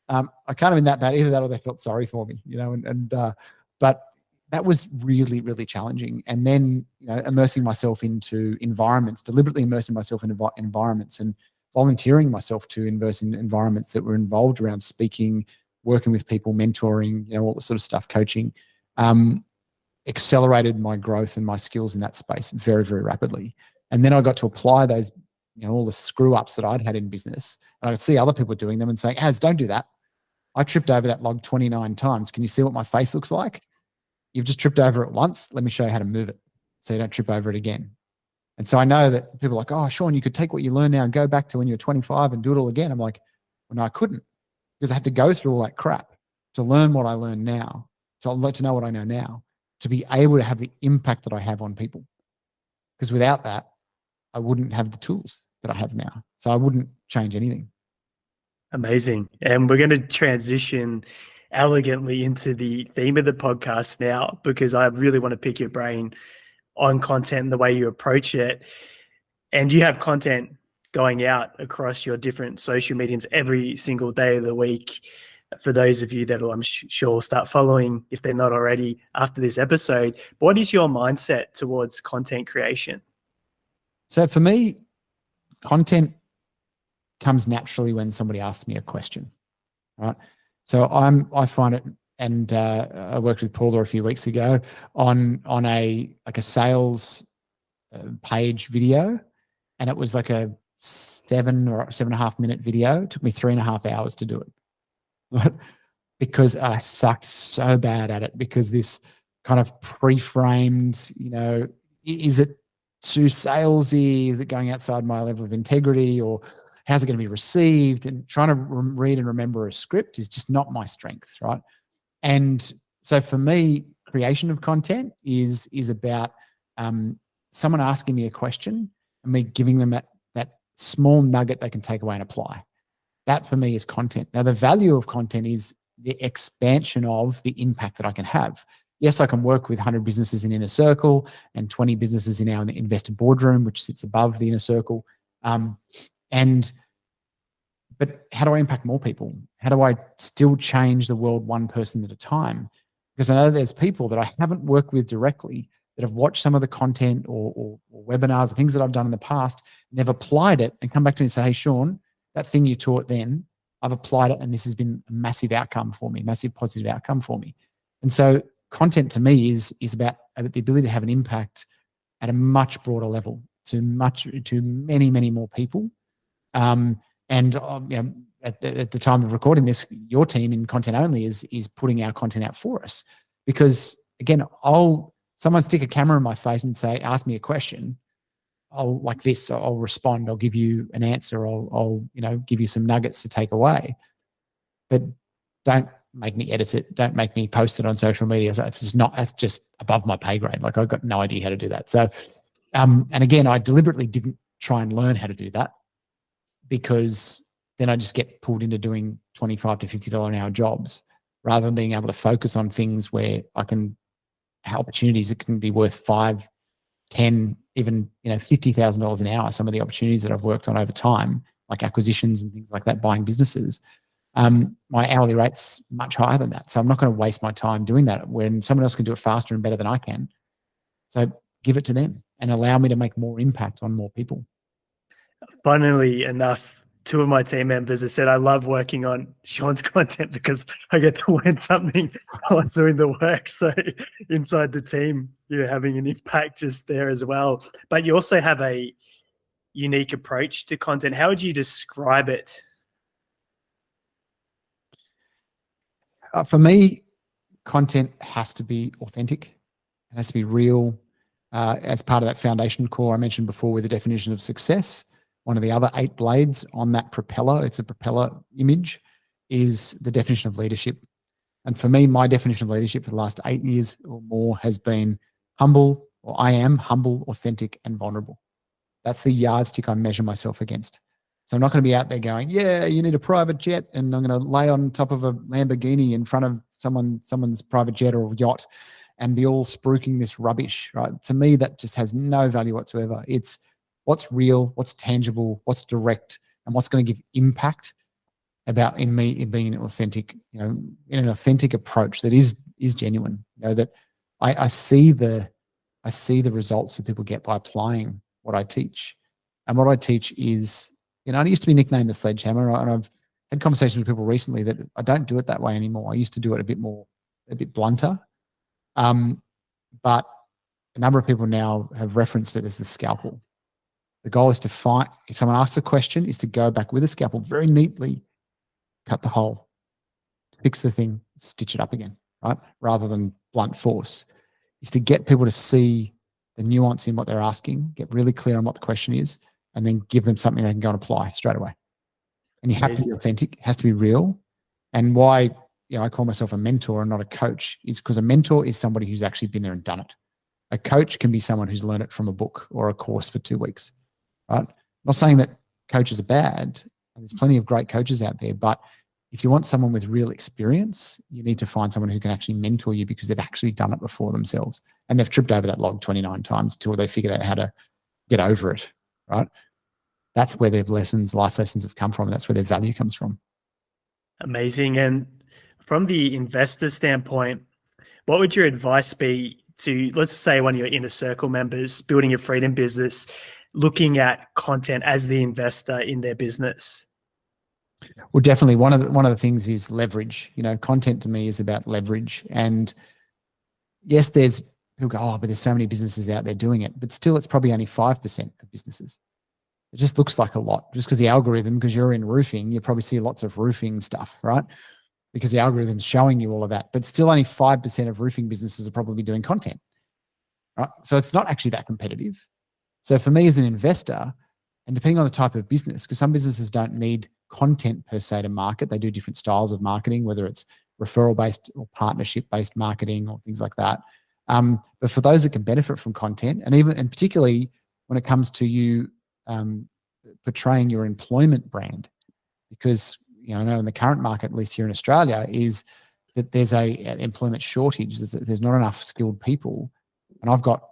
I can't have been that bad. Either that or they felt sorry for me, but that was really, really challenging. And then, immersing myself into environments, deliberately immersing myself in environments and volunteering myself to invest in environments that were involved around speaking, working with people, mentoring, all the sort of stuff, coaching, accelerated my growth and my skills in that space very, very rapidly. And then I got to apply those, all the screw ups that I'd had in business. And I could see other people doing them and saying, Az, don't do that. I tripped over that log 29 times. Can you see what my face looks like? You've just tripped over it once. Let me show you how to move it so you don't trip over it again. And so I know that people are like, oh, Sean, you could take what you learned now and go back to when you were 25 and do it all again. I'm like, well, no, I couldn't, because I had to go through all that crap to learn what I learn now. So I'd like to know what I know now to be able to have the impact that I have on people. Because without that, I wouldn't have the tools that I have now. So I wouldn't change anything. Amazing. And we're going to transition elegantly into the theme of the podcast now, because I really want to pick your brain on content and the way you approach it. And you have content going out across your different social mediums every single day of the week. For those of you that will, I'm sure, start following if they're not already after this episode, what is your mindset towards content creation? So for me, content comes naturally when somebody asks me a question, right? So I find it, and I worked with Paula a few weeks ago on a sales page video, and it was like a 7 or 7.5 minute video. It took me 3.5 hours to do it, right? Because I sucked so bad at it, because this kind of pre-framed, is it too salesy? Is it going outside my level of integrity, or how's it going to be received? And trying to read and remember a script is just not my strength, right? And so for me, creation of content is about someone asking me a question and me giving them that small nugget they can take away and apply. That for me is content. Now, the value of content is the expansion of the impact that I can have. Yes, I can work with 100 businesses in Inner Circle and 20 businesses in our investor boardroom, which sits above the Inner Circle. But how do I impact more people? How do I still change the world one person at a time? Because I know there's people that I haven't worked with directly that have watched some of the content or webinars or things that I've done in the past, and they've applied it and come back to me and say, hey, Sean, that thing you taught then, I've applied it and this has been a massive outcome for me, massive positive outcome for me. And so content to me is about the ability to have an impact at a much broader level to many, many more people. At the time of recording this, your team in Content Only is putting our content out for us, because again, someone stick a camera in my face and say, ask me a question. I'll respond. I'll give you an answer. I'll give you some nuggets to take away, but don't make me edit it. Don't make me post it on social media. So that's just above my pay grade. Like, I've got no idea how to do that. So, and again, I deliberately didn't try and learn how to do that, because then I just get pulled into doing $25 to $50 an hour jobs rather than being able to focus on things where I can have opportunities that can be worth 5, 10, even $50,000 an hour. Some of the opportunities that I've worked on over time, like acquisitions and things like that, buying businesses, my hourly rate's much higher than that. So I'm not going to waste my time doing that when someone else can do it faster and better than I can. So give it to them and allow me to make more impact on more people. Funnily enough, 2 of my team members have said, I love working on Sean's content because I get to learn something while I'm doing the work. So inside the team, you're having an impact just there as well. But you also have a unique approach to content. How would you describe it? For me, content has to be authentic. It has to be real. As part of that foundation core I mentioned before with the definition of success, one of the other 8 blades on that propeller, it's a propeller image, is the definition of leadership. And for me, my definition of leadership for the last 8 years or more has been humble, or I am humble, authentic, and vulnerable. That's the yardstick I measure myself against. So I'm not going to be out there going, yeah, you need a private jet, and I'm going to lay on top of a Lamborghini in front of someone's private jet or yacht and be all spruiking this rubbish, right? To me, that just has no value whatsoever. It's what's real, what's tangible, what's direct, and what's going to give impact about in me being an authentic, in an authentic approach that is genuine. That I see the results that people get by applying what I teach. And what I teach is, I used to be nicknamed the sledgehammer, and I've had conversations with people recently that I don't do it that way anymore. I used to do it a bit blunter. But a number of people now have referenced it as the scalpel. The goal is to find, if someone asks a question, is to go back with a scalpel, very neatly cut the hole, fix the thing, stitch it up again, right? Rather than blunt force, is to get people to see the nuance in what they're asking, get really clear on what the question is, and then give them something they can go and apply straight away. And you have to be authentic, it has to be real. And why I call myself a mentor and not a coach is because a mentor is somebody who's actually been there and done it. A coach can be someone who's learned it from a book or a course for 2 weeks, right? I'm not saying that coaches are bad. There's plenty of great coaches out there, but if you want someone with real experience, you need to find someone who can actually mentor you because they've actually done it before themselves and they've tripped over that log 29 times until they figured out how to get over it, right? That's where their life lessons have come from. And that's where their value comes from. Amazing. And from the investor standpoint, what would your advice be to, let's say, one of your Inner Circle members building a freedom business, looking at content as the investor in their business? Well, definitely one of the things is leverage. Content to me is about leverage. And yes, there's people go, oh, but there's so many businesses out there doing it. But still, it's probably only 5% of businesses. It just looks like a lot, just because the algorithm, because you're in roofing, you probably see lots of roofing stuff, right? Because the algorithm's showing you all of that. But still only 5% of roofing businesses are probably doing content, right? So it's not actually that competitive. So for me as an investor, and depending on the type of business, because some businesses don't need content per se to market, they do different styles of marketing, whether it's referral-based or partnership-based marketing or things like that. But for those that can benefit from content, and particularly when it comes to you portraying your employment brand. Because, I know in the current market, at least here in Australia, is that there's an employment shortage. There's not enough skilled people. And I've got,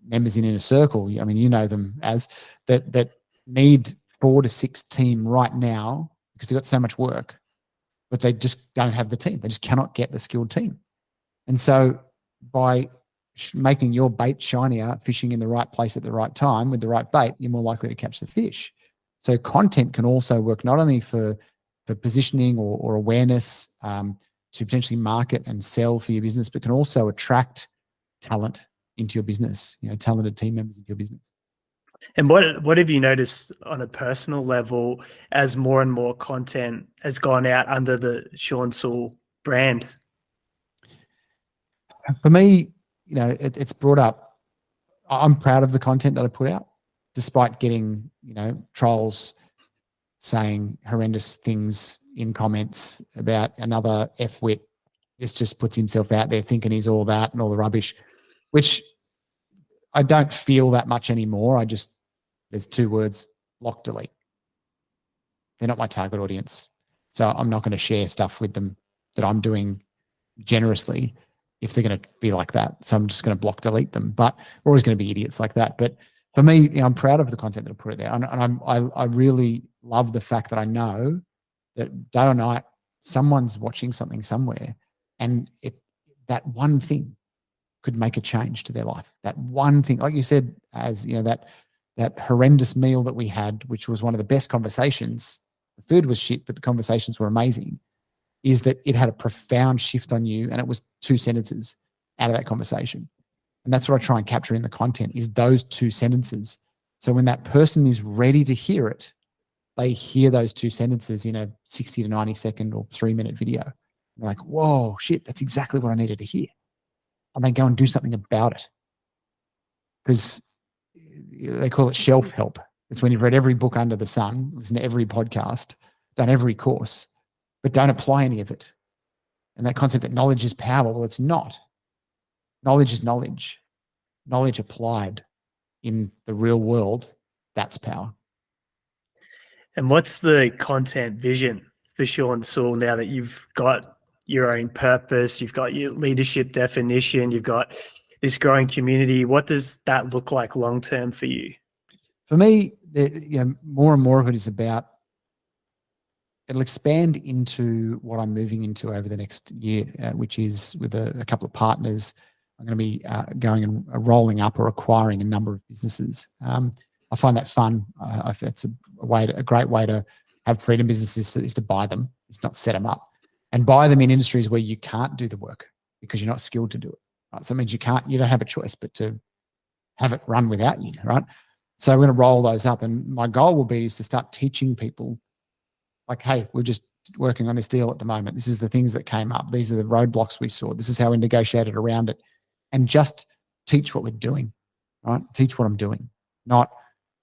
members in Inner Circle, I mean, you know them as, that need 4 to 6 team right now because they've got so much work, but they just don't have the team. They just cannot get the skilled team. And so by making your bait shinier, fishing in the right place at the right time with the right bait, you're more likely to catch the fish. So content can also work not only for positioning or awareness, to potentially market and sell for your business, but can also attract talent into your business, talented team members into your business. And what have you noticed on a personal level as more and more content has gone out under the Sean Soole brand? For me, it's brought up, I'm proud of the content that I put out, despite getting, trolls saying horrendous things in comments about another F-wit. This just puts himself out there thinking he's all that and all the rubbish, which I don't feel that much anymore. There's 2 words, block, delete. They're not my target audience. So I'm not going to share stuff with them that I'm doing generously if they're going to be like that. So I'm just going to block, delete them. But we're always going to be idiots like that. But for me, I'm proud of the content that I put it there. And I really love the fact that I know that day or night, someone's watching something somewhere, and that one thing could make a change to their life. That one thing, like you said, as that horrendous meal that we had, which was one of the best conversations. The food was shit, but the conversations were amazing. Is that it had a profound shift on you, and it was 2 sentences out of that conversation. And that's what I try and capture in the content, is those 2 sentences. So when that person is ready to hear it, they hear those 2 sentences in a 60 to 90 second or 3-minute video. And they're like, whoa, shit, that's exactly what I needed to hear. And they go and do something about it. Because they call it shelf help. It's when you've read every book under the sun, listened to every podcast, done every course, but don't apply any of it. And that concept that knowledge is power, well, it's not. Knowledge is knowledge. Knowledge applied in the real world, that's power. And what's the content vision for Sean Soole now that you've got your own purpose, you've got your leadership definition, you've got this growing community? What does that look like long-term for you? For me, more and more of it is about, it'll expand into what I'm moving into over the next year, which is with a couple of partners. I'm going to be going and rolling up or acquiring a number of businesses. I find that fun. It's a great way to have freedom businesses is to buy them. It's not set them up, and buy them in industries where you can't do the work because you're not skilled to do it. Right? So it means you don't have a choice but to have it run without you. Right. So we're going to roll those up, and my goal will be is to start teaching people, like, hey, we're just working on this deal at the moment. This is the things that came up. These are the roadblocks we saw. This is how we negotiated around it, and just teach what we're doing. Right. Teach what I'm doing. Not,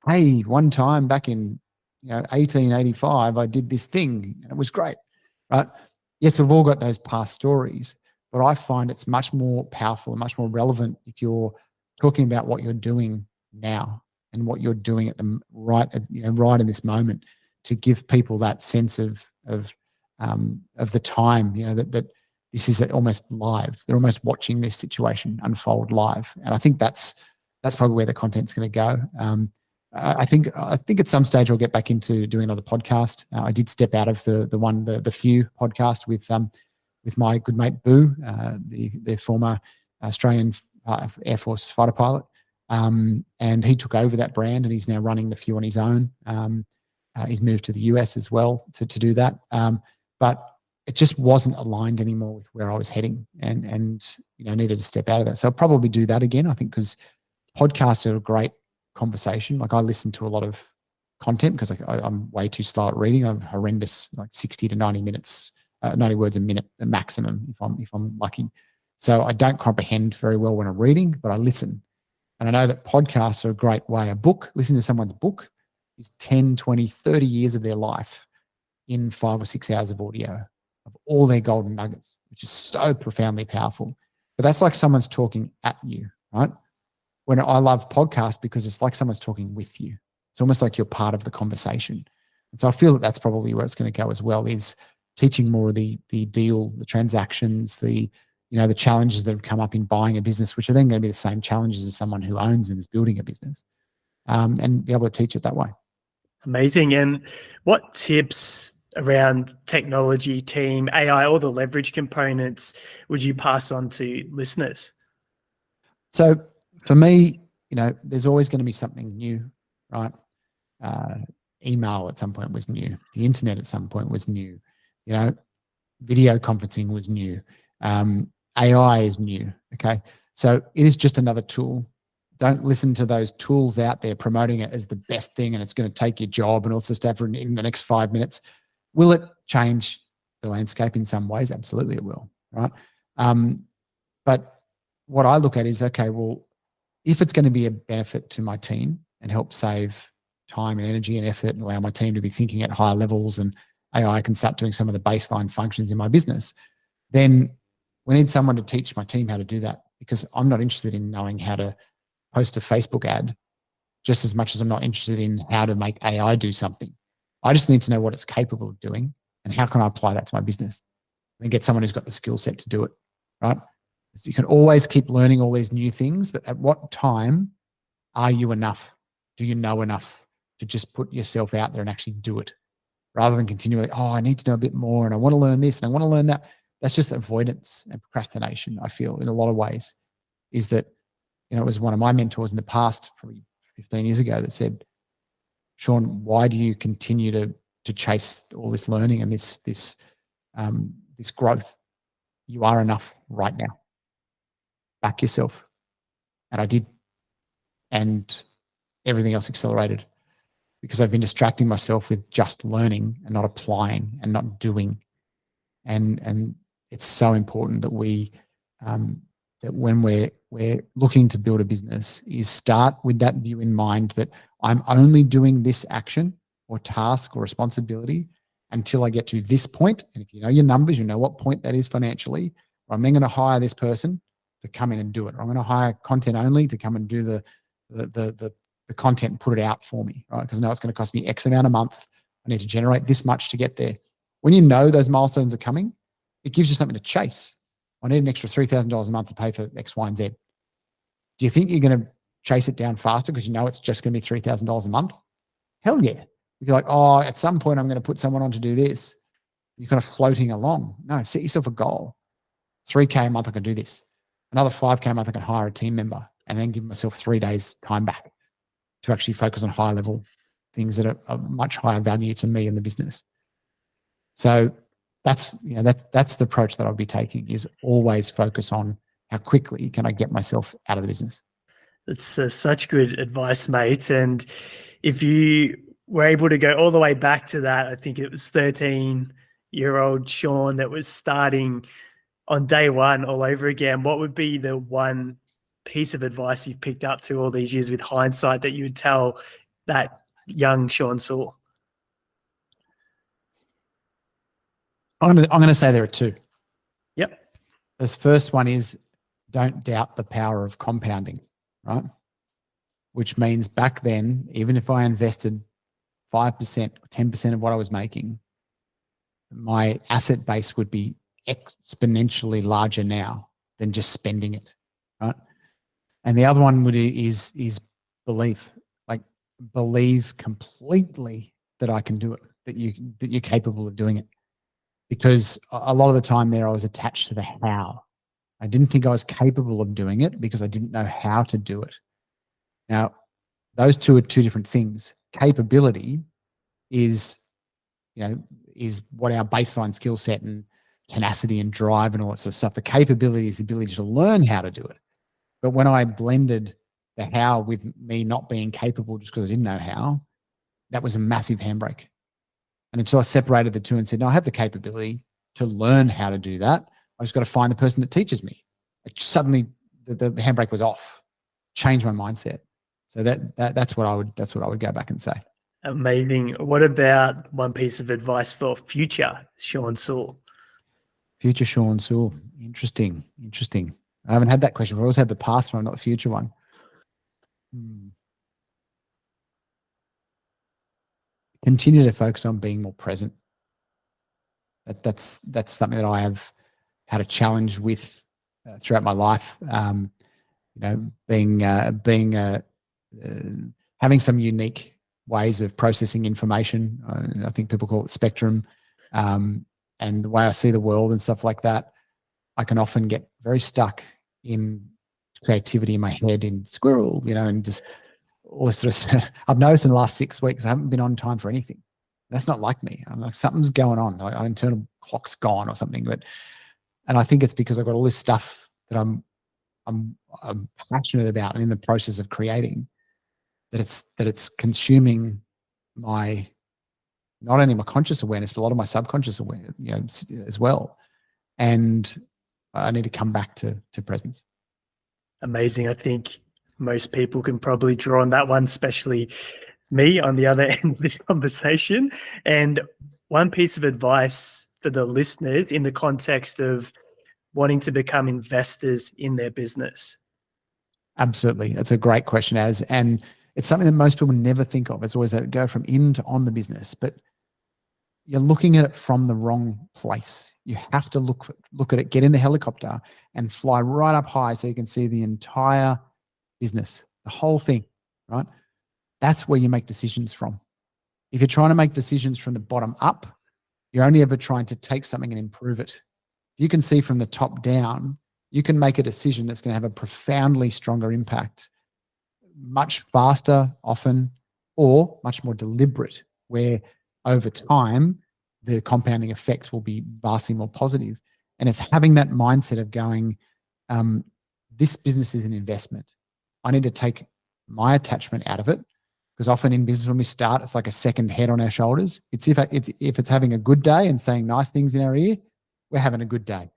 hey, one time back in 1885, I did this thing and it was great, right? Yes, we've all got those past stories, but I find it's much more powerful and much more relevant if you're talking about what you're doing now and what you're doing at the right in this moment, to give people that sense of the time, that this is almost live. They're almost watching this situation unfold live, and I think that's probably where the content's going to go. I think at some stage I'll get back into doing another podcast. I did step out of the Few podcast with my good mate Boo, the former Australian Air Force fighter pilot, and he took over that brand and he's now running the Few on his own. He's moved to the US as well to do that, but it just wasn't aligned anymore with where I was heading, and needed to step out of that. So I'll probably do that again. I think because podcasts are a great conversation. Like, I listen to a lot of content because I'm way too slow at reading. I'm horrendous, like 60 to 90 minutes, 90 words a minute maximum if I'm lucky. So I don't comprehend very well when I'm reading, but I listen. And I know that podcasts are a great way. Listening to someone's book is 10, 20, 30 years of their life in 5 or 6 hours of audio of all their golden nuggets, which is so profoundly powerful. But that's like someone's talking at you, right? When I love podcasts because it's like someone's talking with you. It's almost like you're part of the conversation. And so I feel that that's probably where it's going to go as well, is teaching more of the deal, the transactions, the challenges that have come up in buying a business, which are then going to be the same challenges as someone who owns and is building a business, and be able to teach it that way. Amazing. And what tips around technology, team, AI, all the leverage components would you pass on to listeners? So for me, there's always going to be something new, right? Email at some point was new. The internet at some point was new. Video conferencing was new. AI is new. Okay. So it is just another tool. Don't listen to those tools out there promoting it as the best thing and it's going to take your job and also stuff in the next 5 minutes. Will it change the landscape in some ways? Absolutely it will, right? But what I look at is, okay, well, if it's going to be a benefit to my team and help save time and energy and effort and allow my team to be thinking at higher levels, and AI can start doing some of the baseline functions in my business, then we need someone to teach my team how to do that, because I'm not interested in knowing how to post a Facebook ad just as much as I'm not interested in how to make AI do something. I just need to know what it's capable of doing and how can I apply that to my business and get someone who's got the skill set to do it, right? So you can always keep learning all these new things, but at what time are you enough? Do you know enough to just put yourself out there and actually do it, rather than continually, I need to know a bit more and I want to learn this and I want to learn that. That's just avoidance and procrastination, I feel, in a lot of ways. Is that, it was one of my mentors in the past, probably 15 years ago, that said, Sean, why do you continue to chase all this learning and this growth? You are enough right now. Back yourself. And I did. And everything else accelerated, because I've been distracting myself with just learning and not applying and not doing. And it's so important that we that when we're looking to build a business, is start with that view in mind that I'm only doing this action or task or responsibility until I get to this point. And if you know your numbers, you know what point that is financially. Or I'm then going to hire this person to come in and do it. Or I'm going to hire content only to come and do the content and put it out for me, right? Because I know it's going to cost me X amount a month. I need to generate this much to get there. When you know those milestones are coming, it gives you something to chase. I need an extra $3,000 a month to pay for X, Y, and Z. Do you think you're going to chase it down faster because you know it's just going to be $3,000 a month? Hell yeah. You're like, at some point I'm going to put someone on to do this. You're kind of floating along. No, set yourself a goal. $3K a month, I can do this. Another $5K a month, I can hire a team member, and then give myself 3 days time back to actually focus on high level things that are much higher value to me in the business. So that's the approach that I'll be taking, is always focus on how quickly can I get myself out of the business. It's such good advice, mate. And if you were able to go all the way back to that, I think it was 13-year-old Sean that was starting on day one all over again, what would be the one piece of advice you've picked up to all these years with hindsight that you would tell that young Sean Soole? I'm going to say there are two. Yep. This first one is, don't doubt the power of compounding, right? Which means back then, even if I invested 5% or 10% of what I was making, my asset base would be exponentially larger now than just spending it, right? And the other one is belief. Like, believe completely that I can do it, that you're capable of doing it. Because a lot of the time there, I was attached to the how. I didn't think I was capable of doing it because I didn't know how to do it. Now, those two are two different things. Capability is what our baseline skill set and tenacity and drive and all that sort of stuff. The capability is the ability to learn how to do it. But when I blended the how with me not being capable just because I didn't know how, that was a massive handbrake. And until I separated the two and said, no, I have the capability to learn how to do that, I just got to find the person that teaches me. Suddenly the handbrake was off, changed my mindset. So that's what I would go back and say. Amazing. What about one piece of advice for future Sean Soole? Future Sean Soole. Interesting. I haven't had that question. I've always had the past one, not the future one. continue to focus on being more present. That's something that I have had a challenge with throughout my life. Having some unique ways of processing information. I think people call it spectrum, and the way I see the world and stuff like that. I can often get very stuck in creativity in my head, in squirrel, and just all this sort of. I've noticed in the last 6 weeks I haven't been on time for anything. That's not like me. I'm like, something's going on. Our internal clock's gone or something. And I think it's because I've got all this stuff that I'm passionate about and in the process of creating, that it's consuming my, not only my conscious awareness, but a lot of my subconscious awareness, as well. And I need to come back to presence. Amazing. I think most people can probably draw on that one, especially me on the other end of this conversation. And one piece of advice for the listeners in the context of wanting to become investors in their business. Absolutely. That's a great question, and it's something that most people never think of. It's always that go from in to on the business, but you're looking at it from the wrong place. You have to look at it, get in the helicopter and fly right up high so you can see the entire business, the whole thing, right? That's where you make decisions from. If you're trying to make decisions from the bottom up, you're only ever trying to take something and improve it. You can see from the top down, you can make a decision that's going to have a profoundly stronger impact, much faster often, or much more deliberate, where over time, the compounding effects will be vastly more positive. And it's having that mindset of going, this business is an investment. I need to take my attachment out of it, because often in business, when we start, it's like a second head on our shoulders. If it's having a good day and saying nice things in our ear, we're having a good day.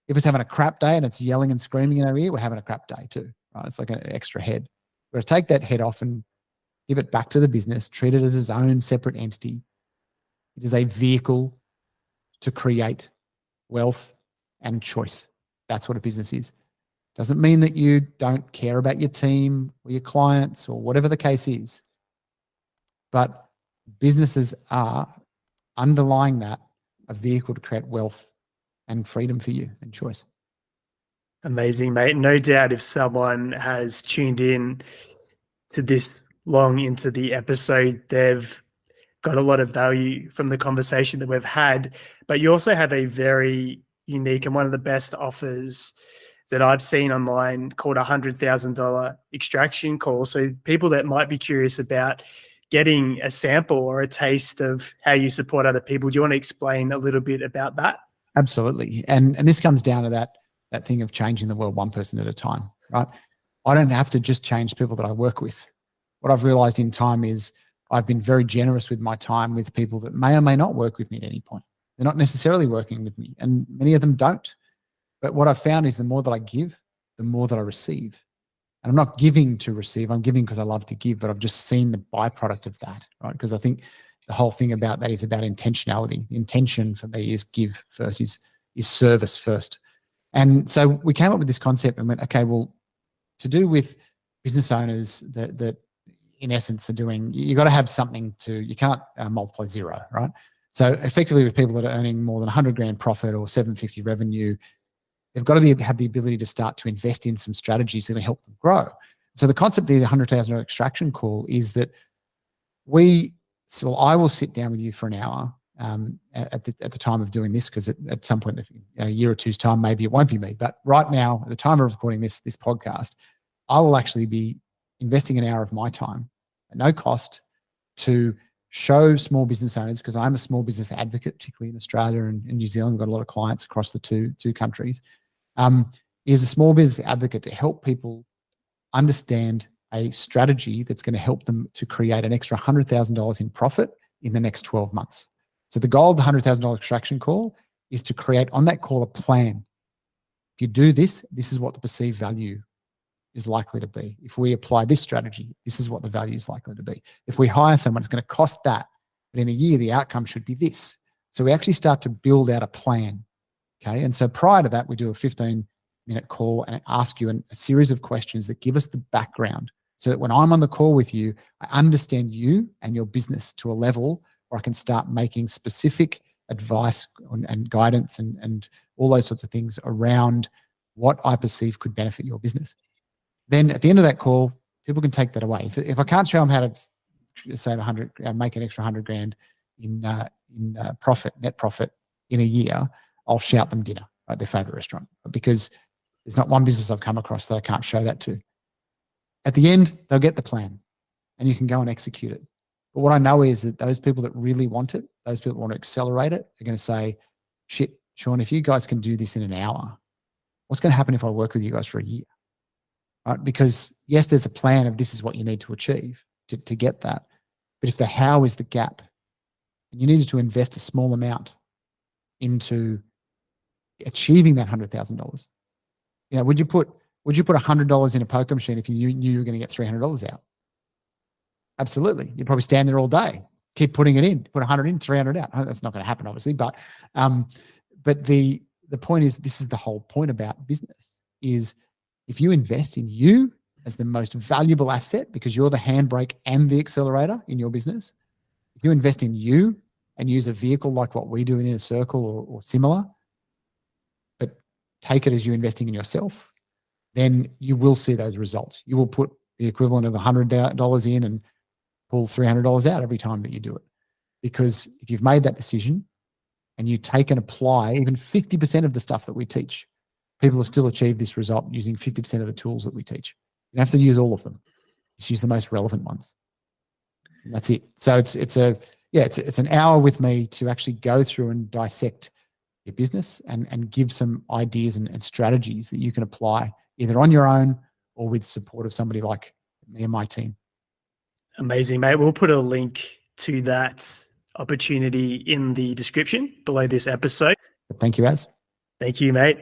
If it's having a crap day and it's yelling and screaming in our ear, we're having a crap day too. Right? It's like an extra head. We're going to take that head off and give it back to the business, treat it as its own separate entity. It is a vehicle to create wealth and choice. That's what a business is. Doesn't mean that you don't care about your team or your clients or whatever the case is. But businesses are, underlying that, a vehicle to create wealth and freedom for you and choice. Amazing, mate. No doubt if someone has tuned in to this long into the episode, they've got a lot of value from the conversation that we've had. But you also have a very unique and one of the best offers that I've seen online called $100,000 extraction call. So people that might be curious about getting a sample or a taste of how you support other people, do you want to explain a little bit about that? Absolutely. And this comes down to that thing of changing the world one person at a time, right? I don't have to just change people that I work with. What I've realized in time is I've been very generous with my time with people that may or may not work with me at any point. They're not necessarily working with me, and many of them don't. But what I've found is the more that I give, the more that I receive. And I'm not giving to receive. I'm giving because I love to give, but I've just seen the byproduct of that, right? Because I think the whole thing about that is about intentionality. The intention for me is give first, is service first. And so we came up with this concept and went, okay, well, to do with business owners that in essence are doing, you got to have something you can't multiply zero, right? So effectively with people that are earning more than 100 grand profit or 750 revenue, they've got to have the ability to start to invest in some strategies that will help them grow. So the concept of the $100,000 extraction call is that I will sit down with you for an hour at the time of doing this, because at some point in a year or two's time, maybe it won't be me. But right now, at the time of recording this podcast, I will actually be investing an hour of my time at no cost to show small business owners, because I'm a small business advocate, particularly in Australia and in New Zealand. We've got a lot of clients across the two countries. Is a small business advocate to help people understand a strategy that's going to help them to create an extra $100,000 in profit in the next 12 months. So the goal of the $100,000 extraction call is to create on that call a plan. If you do this, this is what the perceived value is likely to be. If we apply this strategy, this is what the value is likely to be. If we hire someone, it's going to cost that, but in a year, the outcome should be this. So we actually start to build out a plan. Okay. And so prior to that, we do a 15-minute call and ask you a series of questions that give us the background, so that when I'm on the call with you, I understand you and your business to a level or I can start making specific advice and guidance and all those sorts of things around what I perceive could benefit your business. Then at the end of that call, people can take that away. If I can't show them how to save make an extra 100 grand in profit, net profit in a year, I'll shout them dinner at their favorite restaurant, because there's not one business I've come across that I can't show that to. At the end, they'll get the plan and you can go and execute it. But what I know is that those people that really want it, those people that want to accelerate it, are going to say, shit, Sean, if you guys can do this in an hour, what's going to happen if I work with you guys for a year? Right? Because yes, there's a plan of this is what you need to achieve to get that. But if the how is the gap, and you needed to invest a small amount into achieving that $100,000, would you put $100 in a poker machine if you knew you were going to get $300 out? Absolutely. You'd probably stand there all day, keep putting it in, put 100 in, 300 out. That's not going to happen, obviously. But the point is, this is the whole point about business, is if you invest in you as the most valuable asset, because you're the handbrake and the accelerator in your business, if you invest in you and use a vehicle like what we do in Inner Circle or similar, but take it as you investing in yourself, then you will see those results. You will put the equivalent of $100 in and pull $300 out every time that you do it. Because if you've made that decision and you take and apply even 50% of the stuff that we teach, people have still achieved this result using 50% of the tools that we teach. You don't have to use all of them. Just use the most relevant ones. And that's it. So it's an hour with me to actually go through and dissect your business and give some ideas and strategies that you can apply either on your own or with support of somebody like me and my team. Amazing, mate. We'll put a link to that opportunity in the description below this episode. Thank you, Az. Thank you, mate.